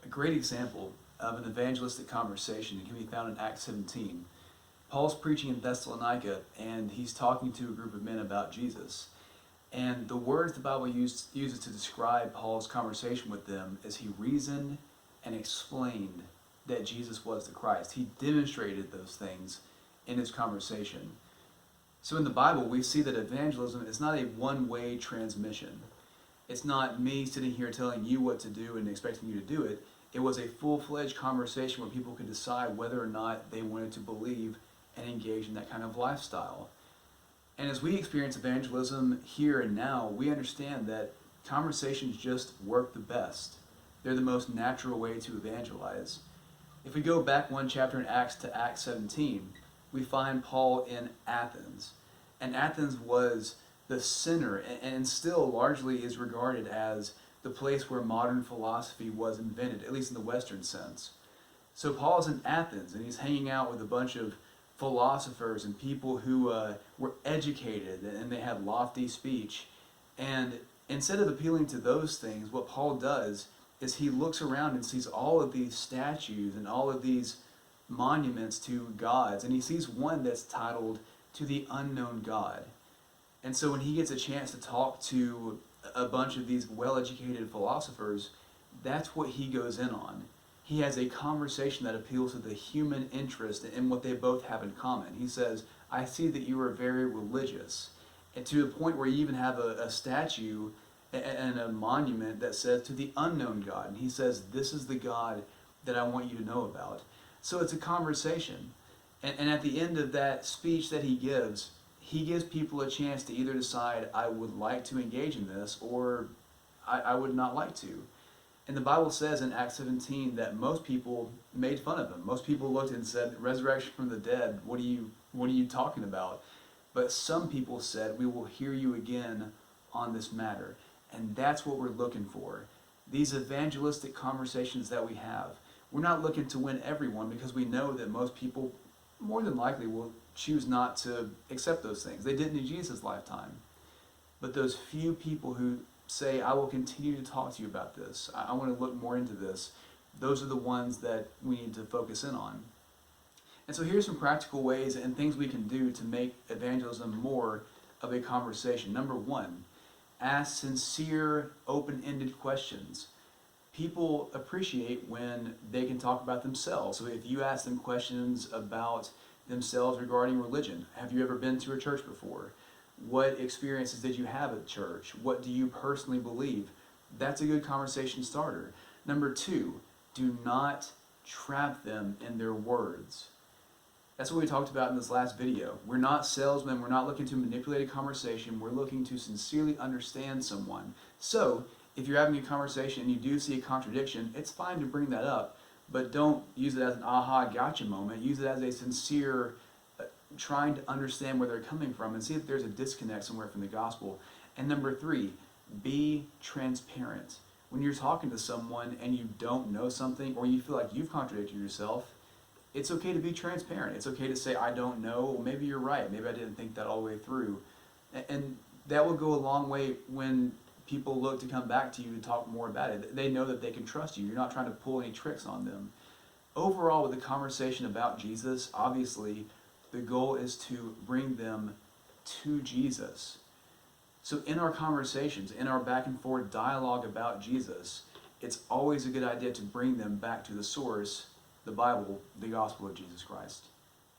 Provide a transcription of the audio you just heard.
A great example of an evangelistic conversation can be found in Acts 17. Paul's preaching in Thessalonica, and he's talking to a group of men about Jesus. And the words the Bible uses to describe Paul's conversation with them is he reasoned and explained that Jesus was the Christ. He demonstrated those things in his conversation. So in the Bible, we see that evangelism is not a one-way transmission. It's not me sitting here telling you what to do and expecting you to do it. It was a full-fledged conversation where people could decide whether or not they wanted to believe and engage in that kind of lifestyle. And as we experience evangelism here and now, we understand that conversations just work the best. They're the most natural way to evangelize. If we go back one chapter in Acts to Acts 17, we find Paul in Athens. And Athens was the center and still largely is regarded as the place where modern philosophy was invented, at least in the Western sense. So Paul's in Athens and he's hanging out with a bunch of philosophers and people who were educated and they had lofty speech. And instead of appealing to those things, what Paul does is he looks around and sees all of these statues and all of these monuments to gods, and he sees one that's titled "To the Unknown God." And so when he gets a chance to talk to a bunch of these well-educated philosophers, that's what he goes in on. He has a conversation that appeals to the human interest in what they both have in common. He says, I see that you are very religious. And to the point where you even have a statue and a monument that says, to the unknown God. And he says, this is the God that I want you to know about. So it's a conversation. And at the end of that speech that he gives people a chance to either decide, I would like to engage in this, or I would not like to. And the Bible says in Acts 17 that most people made fun of him. Most people looked and said, resurrection from the dead, what are you talking about? But some people said, we will hear you again on this matter. And that's what we're looking for. These evangelistic conversations that we have. We're not looking to win everyone because we know that most people more than likely will choose not to accept those things. They didn't in Jesus' lifetime. But those few people who say, I will continue to talk to you about this, I want to look more into this, those are the ones that we need to focus in on. And so here's some practical ways and things we can do to make evangelism more of a conversation. Number one, ask sincere, open-ended questions. People appreciate when they can talk about themselves. So if you ask them questions about themselves regarding religion, have you ever been to a church before? What experiences did you have at church? What do you personally believe? That's a good conversation starter. Number two, do not trap them in their words. That's what we talked about in this last video. We're not salesmen. We're not looking to manipulate a conversation. We're looking to sincerely understand someone. So if you're having a conversation and you do see a contradiction, it's fine to bring that up, but don't use it as an aha gotcha moment. Use it as a sincere trying to understand where they're coming from and see if there's a disconnect somewhere from the gospel. And number three, be transparent. When you're talking to someone and you don't know something or you feel like you've contradicted yourself, it's okay to be transparent. It's okay to say, I don't know, well, maybe you're right, maybe I didn't think that all the way through. And that will go a long way when people look to come back to you to talk more about it. They know that they can trust you. You're not trying to pull any tricks on them. Overall, with the conversation about Jesus, obviously, the goal is to bring them to Jesus. So in our conversations, in our back and forth dialogue about Jesus, it's always a good idea to bring them back to the source, the Bible, the gospel of Jesus Christ.